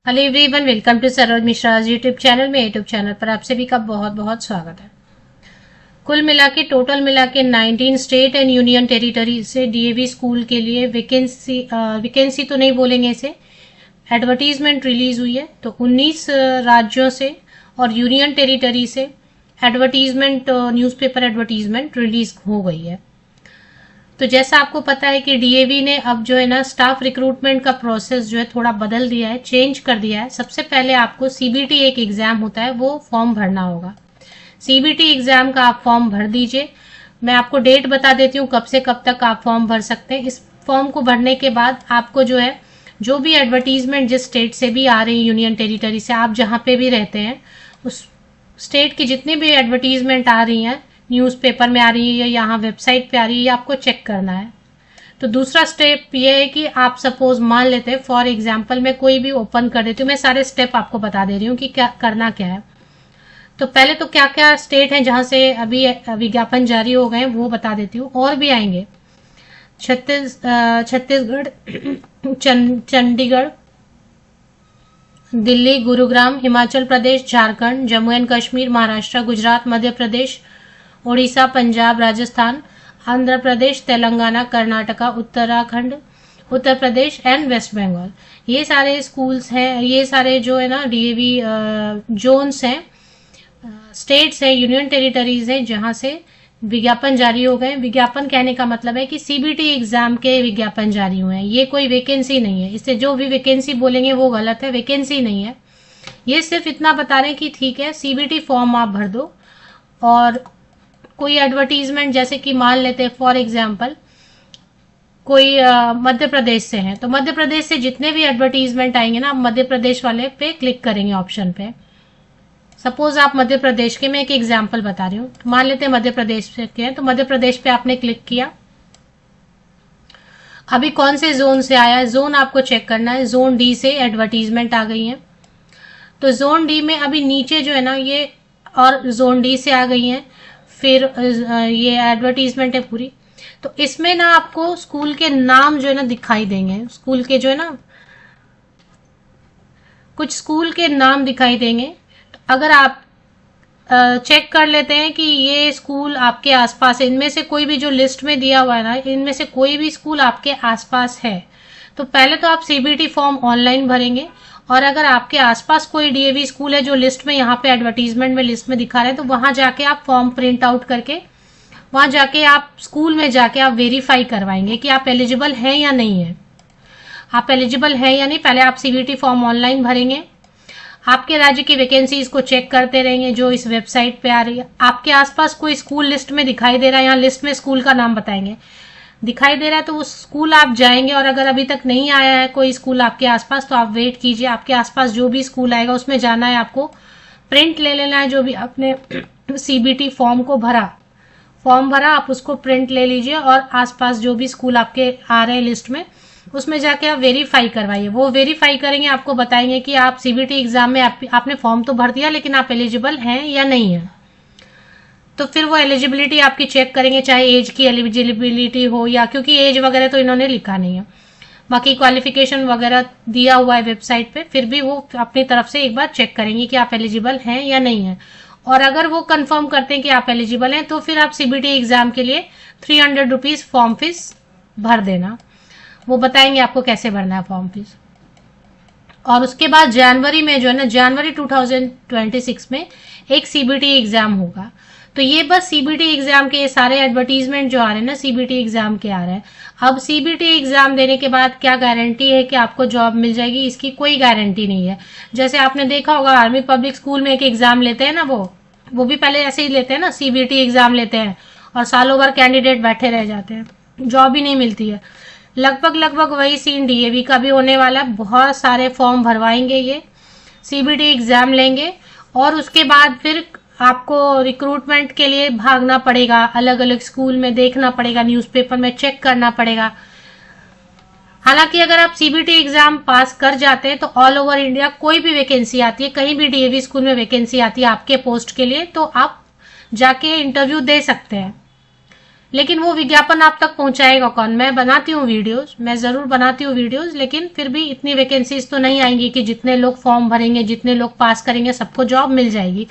Hello everyone, welcome to Saroj Mishra YouTube channel में। YouTube channel पर आप सभी का बहुत बहुत स्वागत है। कुल मिला के टोटल मिला के 19 स्टेट एंड यूनियन टेरिटरी से डीएवी स्कूल के लिए वैकेंसी तो नहीं बोलेंगे इसे, एडवर्टीजमेंट रिलीज हुई है। तो 19 राज्यों से और यूनियन टेरिटरी से एडवर्टीजमेंट, न्यूज़पेपर एडवर्टीजमेंट रिलीज हो गई है। तो जैसा आपको पता है कि डीएवी ने अब जो है ना स्टाफ रिक्रूटमेंट का प्रोसेस जो है थोड़ा बदल दिया है, चेंज कर दिया है। सबसे पहले आपको सीबीटी एक एग्जाम होता है, वो फॉर्म भरना होगा। सीबीटी एग्जाम का आप फॉर्म भर दीजिए। मैं आपको डेट बता देती हूँ कब से कब तक आप फॉर्म भर सकते हैं। इस फॉर्म को भरने के बाद आपको जो है जो भी एडवर्टीजमेंट जिस स्टेट से भी आ रही है, यूनियन टेरिटरी से, आप जहाँ पे भी रहते हैं उस स्टेट की जितनी भी एडवर्टीजमेंट आ रही हैं, न्यूज़पेपर में आ रही है या यहाँ वेबसाइट पे आ रही है, ये आपको चेक करना है। तो दूसरा स्टेप ये है कि आप सपोज मान लेते हैं, फॉर एग्जांपल मैं कोई भी ओपन कर देती हूँ, मैं सारे स्टेप आपको बता दे रही हूँ कि क्या करना क्या है। तो पहले तो क्या क्या स्टेट हैं जहां से अभी विज्ञापन जारी हो गए वो बता देती हूँ, और भी आएंगे। Chhattisgarh, Chandigarh, Delhi, Gurugram, Himachal Pradesh, Jharkhand, Jammu and Kashmir, Maharashtra, Gujarat, Madhya Pradesh, Odisha, Punjab, Rajasthan, Andhra Pradesh, Telangana, Karnataka, Uttarakhand, Uttar Pradesh and west Bengal. ये सारे स्कूल्स हैं, ये सारे जो है ना डीएवी जोन्स हैं, स्टेट्स हैं, यूनियन टेरिटरीज हैं जहां से विज्ञापन जारी हो गए। विज्ञापन कहने का मतलब है कि सीबीटी एग्जाम के विज्ञापन जारी हुए हैं। ये कोई वैकेंसी नहीं है, इससे जो भी वैकेंसी बोलेंगे वो गलत है, वैकेंसी नहीं है। ये सिर्फ इतना बता रहे हैं कि ठीक है सीबीटी फॉर्म आप भर दो। और कोई एडवर्टीजमेंट जैसे कि मान लेते हैं फॉर एग्जांपल कोई मध्य प्रदेश से है, तो मध्य प्रदेश से जितने भी एडवर्टीजमेंट आएंगे ना, आप मध्य प्रदेश वाले पे क्लिक करेंगे ऑप्शन पे। सपोज आप मध्य प्रदेश के, मैं एक एग्जांपल बता रही हूँ, मान लेते हैं मध्य प्रदेश के हैं, तो मध्य प्रदेश पे आपने क्लिक किया। अभी कौन से जोन से आया है, जोन आपको चेक करना है। जोन डी से एडवर्टीजमेंट आ गई है, तो जोन डी में अभी नीचे जो है ना ये, और जोन डी से आ गई है, फिर ये एडवर्टीजमेंट है पूरी। तो इसमें ना आपको स्कूल के नाम जो है ना दिखाई देंगे, स्कूल के जो है ना कुछ स्कूल के नाम दिखाई देंगे। तो अगर आप चेक कर लेते हैं कि ये स्कूल आपके आसपास है, इनमें से कोई भी जो लिस्ट में दिया हुआ है ना, इनमें से कोई भी स्कूल आपके आसपास है, तो पहले तो आप सीबीटी फॉर्म ऑनलाइन भरेंगे। और अगर आपके आसपास कोई डीएवी स्कूल है जो लिस्ट में, यहाँ पे एडवर्टीजमेंट में लिस्ट में दिखा रहे हैं, तो वहां जाके आप फॉर्म प्रिंट आउट करके वहां जाके आप स्कूल में जाके आप वेरीफाई करवाएंगे कि आप एलिजिबल हैं या नहीं है। आप एलिजिबल हैं या नहीं, पहले आप सीबीटी फॉर्म ऑनलाइन भरेंगे। आपके राज्य की वैकेंसीज को चेक करते रहेंगे जो इस वेबसाइट पे आ रही है। आपके आसपास कोई स्कूल लिस्ट में दिखाई दे रहा है, यहाँ लिस्ट में स्कूल का नाम बताएंगे, दिखाई दे रहा है तो उस स्कूल आप जाएंगे। और अगर अभी तक नहीं आया है कोई स्कूल आपके आसपास, तो आप वेट कीजिए। आपके आसपास जो भी स्कूल आएगा उसमें जाना है, आपको प्रिंट ले लेना है। जो भी आपने सीबीटी फॉर्म भरा आप उसको प्रिंट ले लीजिए, और आसपास जो भी स्कूल आपके आ रहे हैं लिस्ट में, उसमें जाके आप वेरीफाई करवाइए। वो वेरीफाई करेंगे, आपको बताएंगे कि आप सीबीटी एग्जाम में आपने फॉर्म तो भर दिया, लेकिन आप एलिजिबल हैं या नहीं है। तो फिर वो एलिजिबिलिटी आपकी चेक करेंगे, चाहे एज की एलिजिबिलिटी हो, या क्योंकि एज वगैरह तो इन्होंने लिखा नहीं है, बाकी क्वालिफिकेशन वगैरह दिया हुआ है वेबसाइट पे, फिर भी वो अपनी तरफ से एक बार चेक करेंगे कि आप एलिजिबल हैं या नहीं है। और अगर वो कंफर्म करते हैं कि आप एलिजिबल हैं, तो फिर आप सीबीटी एग्जाम के लिए 300 रुपीज फॉर्म फीस भर देना। वो बताएंगे आपको कैसे भरना है फॉर्म फीस। और उसके बाद जनवरी में जो है ना, जनवरी 2026 में एक सीबीटी एग्जाम होगा। तो ये बस सीबीटी एग्जाम के सारे एडवर्टीजमेंट जो आ रहे हैं ना, सीबीटी एग्जाम के आ रहे हैं। अब सीबीटी एग्जाम देने के बाद क्या गारंटी है कि आपको जॉब मिल जाएगी, इसकी कोई गारंटी नहीं है। जैसे आपने देखा होगा आर्मी पब्लिक स्कूल में एक एग्जाम लेते हैं ना, वो भी पहले ऐसे ही लेते हैं ना, सीबीटी एग्जाम लेते हैं, और सालों भर कैंडिडेट बैठे रह जाते हैं, जॉब ही नहीं मिलती है। लगभग वही सीन डीएवी का भी होने वाला है। बहुत सारे फॉर्म भरवाएंगे, ये सीबीटी एग्जाम लेंगे, और उसके बाद फिर आपको रिक्रूटमेंट के लिए भागना पड़ेगा, अलग अलग स्कूल में देखना पड़ेगा, न्यूज़पेपर में चेक करना पड़ेगा। हालांकि अगर आप सीबीटी एग्जाम पास कर जाते हैं तो ऑल ओवर इंडिया कोई भी वैकेंसी आती है, कहीं भी डीएवी स्कूल में वैकेंसी आती है आपके पोस्ट के लिए, तो आप जाके इंटरव्यू दे सकते हैं। लेकिन वो विज्ञापन आप तक पहुंचाएगा कौन? मैं बनाती हूँ वीडियोस, मैं जरूर बनाती हूँ वीडियोस, लेकिन फिर भी इतनी वैकेंसीज तो नहीं आएंगी कि जितने लोग फॉर्म भरेंगे, जितने लोग पास करेंगे, सबको जॉब मिल जाएगी।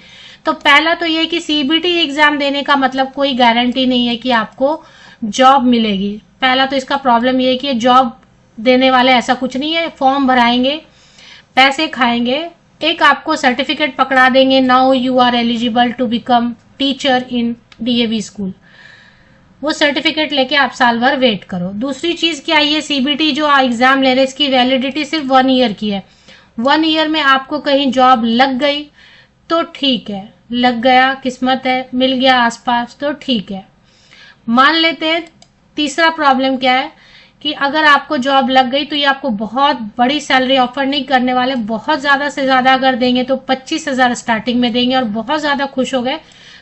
तो पहला तो ये कि सीबीटी एग्जाम देने का मतलब कोई गारंटी नहीं है कि आपको जॉब मिलेगी। पहला तो इसका प्रॉब्लम ये है कि जॉब देने वाले ऐसा कुछ नहीं है, फॉर्म भराएंगे, पैसे खाएंगे, एक आपको सर्टिफिकेट पकड़ा देंगे, now you are eligible to become teacher in DAV school. वो सर्टिफिकेट लेके आप साल भर वेट करो। दूसरी चीज क्या है, ये सीबीटी जो एग्जाम ले रहे, इसकी वैलिडिटी सिर्फ 1 ईयर की है। 1 ईयर में आपको कहीं जॉब लग गई तो ठीक है, लग गया, किस्मत है, मिल गया आसपास तो ठीक है, मान लेते हैं। तीसरा प्रॉब्लम क्या है कि अगर आपको जॉब लग गई तो ये आपको बहुत बड़ी सैलरी ऑफर नहीं करने वाले, बहुत ज्यादा से ज्यादा अगर देंगे तो 25,000 स्टार्टिंग में देंगे, और बहुत ज्यादा खुश हो गए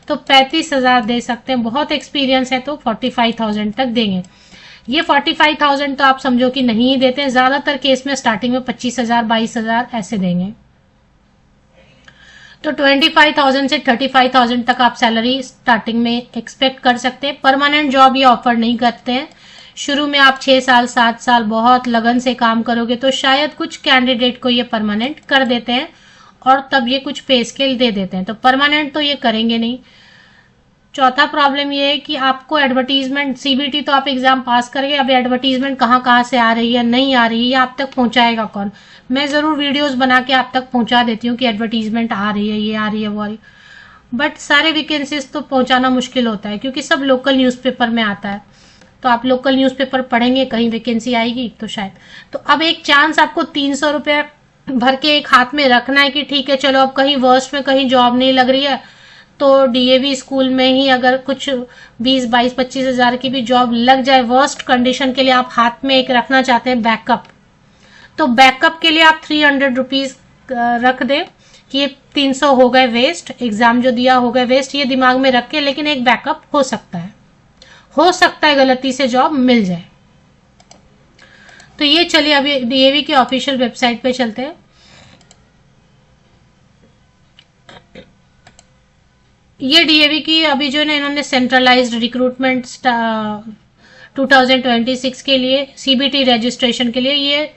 तो 35,000 दे सकते हैं, बहुत एक्सपीरियंस है तो 45,000 तक देंगे। ये 45,000 तो आप समझो कि नहीं ही देते हैं, ज्यादातर केस में स्टार्टिंग में 25,000 22,000 ऐसे देंगे। तो 25,000 से 35,000 तक आप सैलरी स्टार्टिंग में एक्सपेक्ट कर सकते हैं। परमानेंट जॉब ये ऑफर नहीं करते हैं। शुरू में आप 6 साल 7 साल बहुत लगन से काम करोगे तो शायद कुछ कैंडिडेट को ये परमानेंट कर देते हैं, और तब ये कुछ पे स्केल दे देते हैं, तो परमानेंट तो ये करेंगे नहीं। चौथा प्रॉब्लम ये है कि आपको एडवर्टीजमेंट, सीबीटी तो आप एग्जाम पास करेंगे, अब एडवर्टीजमेंट कहाँ कहाँ से आ रही है, नहीं आ रही है, आप तक पहुंचाएगा कौन? मैं जरूर वीडियोस बना के आप तक पहुंचा देती हूँ कि एडवर्टीजमेंट आ रही है, ये आ रही है, वो आ रही है, बट सारे वैकेंसीज तो पहुंचाना मुश्किल होता है क्योंकि सब लोकल न्यूज़पेपर में आता है। तो आप लोकल न्यूज़पेपर पढ़ेंगे, कहीं वैकेंसी आएगी तो शायद। तो अब एक चांस आपको 300 रुपये भर के एक हाथ में रखना है कि ठीक है चलो अब कहीं वर्स्ट में कहीं जॉब नहीं लग रही है तो डीएवी स्कूल में ही अगर कुछ 20 22 25 हजार की भी जॉब लग जाए, वर्स्ट कंडीशन के लिए आप हाथ में एक रखना चाहते हैं बैकअप, तो बैकअप के लिए आप 300 रुपीज रख दे कि ये 300 हो गए वेस्ट, एग्जाम जो दिया हो गए वेस्ट, ये दिमाग में रख के, लेकिन एक बैकअप हो सकता है गलती से जॉब मिल जाए। तो ये चलिए अभी डीएवी की ऑफिशियल वेबसाइट पे चलते हैं। ये डीएवी की अभी जो है इन्होंने सेंट्रलाइज्ड रिक्रूटमेंट 2026 के लिए सीबीटी रजिस्ट्रेशन के लिए ये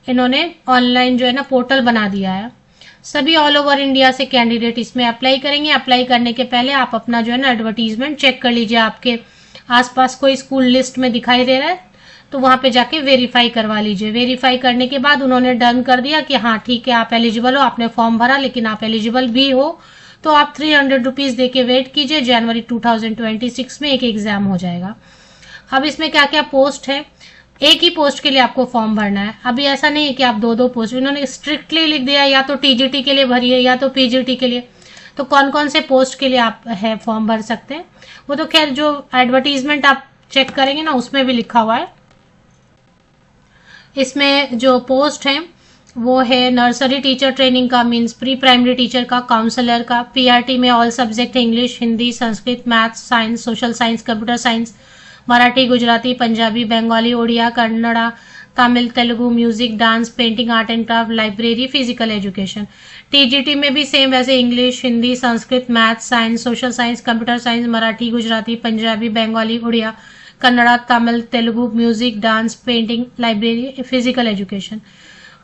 इन्होंने ऑनलाइन जो है ना पोर्टल बना दिया है। सभी ऑल ओवर इंडिया से कैंडिडेट इसमें अप्लाई करेंगे। अप्लाई करने के पहले आप अपना जो है ना एडवर्टीजमेंट चेक कर लीजिए, आपके आसपास कोई स्कूल लिस्ट में दिखाई दे रहा है तो वहां पे जाके वेरीफाई करवा लीजिए। वेरीफाई करने के बाद उन्होंने डन कर दिया कि हाँ ठीक है आप एलिजिबल हो, आपने फॉर्म भरा लेकिन आप एलिजिबल भी हो, तो आप 300 रुपीज दे के वेट कीजिए, जनवरी 2026 में एक एग्जाम हो जाएगा। अब इसमें क्या क्या पोस्ट है, एक ही पोस्ट के लिए आपको फॉर्म भरना है। अभी ऐसा नहीं है कि आप दो पोस्ट, इन्होंने स्ट्रिक्टली लिख दिया या तो टीजीटी के लिए भरिए या तो पीजीटी के लिए। तो कौन कौन से पोस्ट के लिए आप है फॉर्म भर सकते हैं वो तो खैर जो एडवर्टीजमेंट आप चेक करेंगे ना उसमें भी लिखा हुआ है। इसमें जो पोस्ट है वो है नर्सरी टीचर ट्रेनिंग का, मींस प्री प्राइमरी टीचर का, काउंसलर का, पीआरटी में all subject English, Hindi, Sanskrit, maths, science, social science, computer science, Marathi, Gujarati, Punjabi, Bengali, Odia, Kannada, Tamil, Telugu, music, dance, painting, art and craft, library, physical education. TGT में भी सेम वैसे English, Hindi, Sanskrit, maths, science, social science, computer science, Marathi, Gujarati, Punjabi, Bengali, Oriya, Kannada, Tamil, Telugu, music, dance, painting, library, physical education.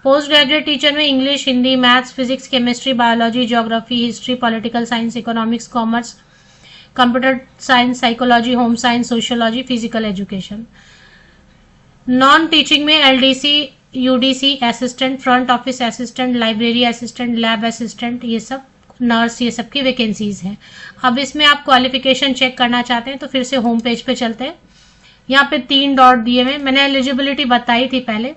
Post graduate teacher में English, Hindi, maths, physics, chemistry, biology, geography, history, political science, economics, commerce, computer science, psychology, home science, sociology, physical education. Non teaching में LDC, UDC assistant, front office assistant, library assistant, lab assistant, ये सब nurse, ये सब की vacancies हैं। अब इसमें आप क्वालिफिकेशन चेक करना चाहते हैं तो फिर से होम पेज पे चलते हैं। यहाँ पे 3 डॉट दिए हुए, मैंने एलिजिबिलिटी बताई थी पहले।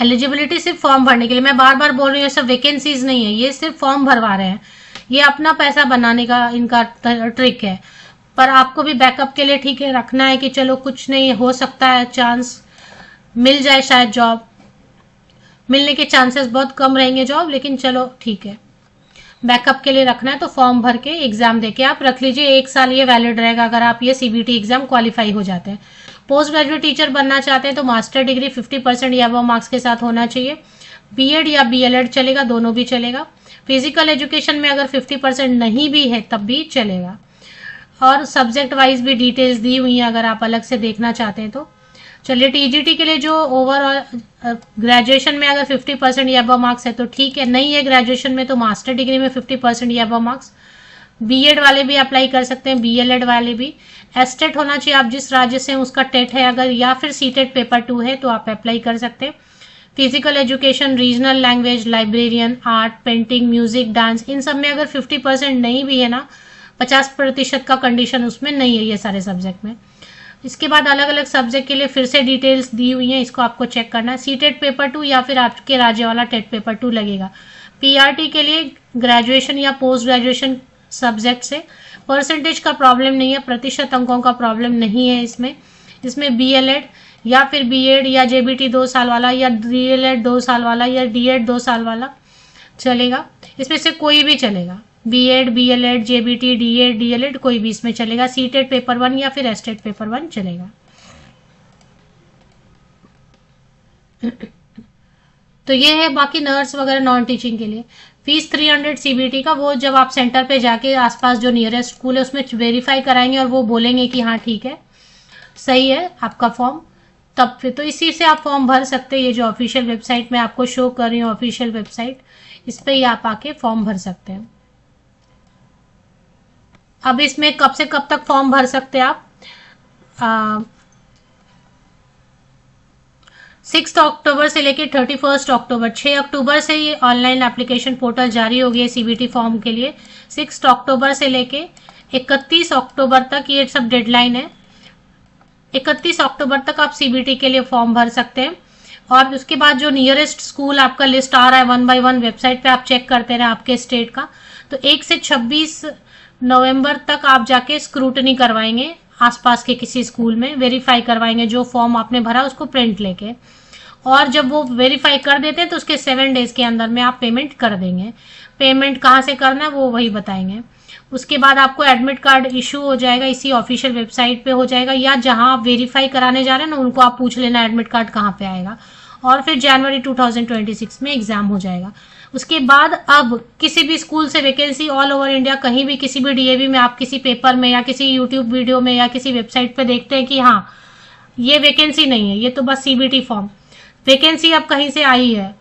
एलिजिबिलिटी सिर्फ फॉर्म भरने के लिए, मैं बार बार बोल रही हूँ, सब वैकेंसीज नहीं है, ये सिर्फ फॉर्म भरवा रहे हैं, ये अपना पैसा बनाने का इनका ट्रिक है। पर आपको भी बैकअप के लिए ठीक है रखना है कि चलो कुछ नहीं हो सकता है, चांस मिल जाए, शायद जॉब मिलने के चांसेस बहुत कम रहेंगे जॉब, लेकिन चलो ठीक है बैकअप के लिए रखना है तो फॉर्म भर के एग्जाम देके आप रख लीजिए। 1 साल ये वैलिड रहेगा अगर आप ये सीबीटी एग्जाम क्वालिफाई हो जाते हैं। पोस्ट ग्रेजुएट टीचर बनना चाहते हैं तो मास्टर डिग्री 50% या अबव मार्क्स के साथ होना चाहिए। बीएड या बीएलएड चलेगा, दोनों भी चलेगा। फिजिकल एजुकेशन में अगर 50% नहीं भी है तब भी चलेगा। और सब्जेक्ट वाइज भी डिटेल्स दी हुई हैं अगर आप अलग से देखना चाहते हैं तो। चलिए, टीजीटी के लिए जो ओवरऑल ग्रेजुएशन में अगर 50% या अबव मार्क्स है तो ठीक है, नहीं है ग्रेजुएशन में तो मास्टर डिग्री में 50% या अबव मार्क्स। बीएड वाले भी अप्लाई कर सकते हैं, बीएलएड वाले भी। एस्टेट होना चाहिए, आप जिस राज्य से हैं उसका टेट है अगर, या फिर सीटेट पेपर 2 है तो आप अप्लाई कर सकते हैं। Physical education, regional language, librarian, art, painting, music, dance, इन सब में अगर 50% नहीं भी है ना, 50% का कंडीशन उसमें नहीं है ये सारे सब्जेक्ट में। इसके बाद अलग अलग सब्जेक्ट के लिए फिर से डिटेल्स दी हुई हैं, इसको आपको चेक करना है। सीटेट पेपर 2 या फिर आपके राज्य वाला टेट पेपर 2 लगेगा। पीआरटी के लिए ग्रेजुएशन या पोस्ट ग्रेजुएशन सब्जेक्ट से परसेंटेज का प्रॉब्लम नहीं है, प्रतिशत अंकों का प्रॉब्लम नहीं है इसमें बीएलएड या फिर बीएड या जेबीटी 2 साल वाला या डीएलएड 2 साल वाला या डीएड 2 साल वाला चलेगा। इसमें से कोई भी चलेगा, BEd, BElEd, JBT, DEd, DElEd कोई भी इसमें चलेगा। सीटेट पेपर 1 या फिर एस्टेट पेपर 1 चलेगा। तो ये है बाकी नर्स वगैरह नॉन टीचिंग के लिए। फीस 300 सीबीटी का, वो जब आप सेंटर पे जाके आसपास जो नियरेस्ट स्कूल है उसमें वेरीफाई कराएंगे और वो बोलेंगे कि हाँ ठीक है, सही है आपका फॉर्म, तब फिर तो इसी से आप फॉर्म भर सकते हैं। ये जो ऑफिशियल वेबसाइट में आपको शो कर रही हूँ, ऑफिशियल वेबसाइट, इस पे ही आप आके फॉर्म भर सकते हैं। अब इसमें कब से कब तक फॉर्म भर सकते हैं आप? 6 अक्टूबर से लेके 31 अक्टूबर, 6 अक्टूबर से ये ऑनलाइन एप्लीकेशन पोर्टल जारी हो गई सीबीटी फॉर्म के लिए। 6 अक्टूबर से लेके 31 अक्टूबर तक ये सब डेडलाइन है। 31 अक्टूबर तक आप सीबीटी के लिए फॉर्म भर सकते हैं। और उसके बाद जो नियरेस्ट स्कूल आपका लिस्ट आ रहा है 1 by 1 वेबसाइट पे आप चेक करते रहे आपके स्टेट का, तो 1 से 26 नवंबर तक आप जाके स्क्रूटनी करवाएंगे आसपास के किसी स्कूल में, वेरीफाई करवाएंगे जो फॉर्म आपने भरा उसको प्रिंट लेके, और जब वो वेरीफाई कर देते हैं तो उसके 7 डेज के अंदर में आप पेमेंट कर देंगे। पेमेंट कहाँ से करना है वो वही बताएंगे। उसके बाद आपको एडमिट कार्ड इशू हो जाएगा, इसी ऑफिशियल वेबसाइट पे हो जाएगा, या जहां आप वेरीफाई कराने जा रहे हैं ना उनको आप पूछ लेना एडमिट कार्ड कहाँ पे आएगा। और फिर जनवरी 2026 में एग्जाम हो जाएगा। उसके बाद अब किसी भी स्कूल से वैकेंसी ऑल ओवर इंडिया कहीं भी किसी भी डीएवी में आप किसी पेपर में या किसी यूट्यूब वीडियो में या किसी वेबसाइट पे देखते हैं कि हाँ ये वैकेंसी नहीं है, ये तो बस सीबीटी फॉर्म, वैकेंसी अब कहीं से आई है,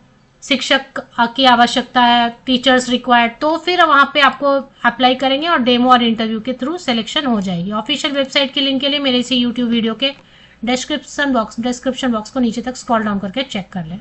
शिक्षक की आवश्यकता है, टीचर्स रिक्वायर्ड, तो फिर वहां पे आपको अप्लाई करेंगे और डेमो और इंटरव्यू के थ्रू सिलेक्शन हो जाएगी। ऑफिशियल वेबसाइट के लिंक के लिए मेरे इसी यूट्यूब वीडियो के डिस्क्रिप्शन बॉक्स को नीचे तक स्क्रॉल डाउन करके चेक कर लें।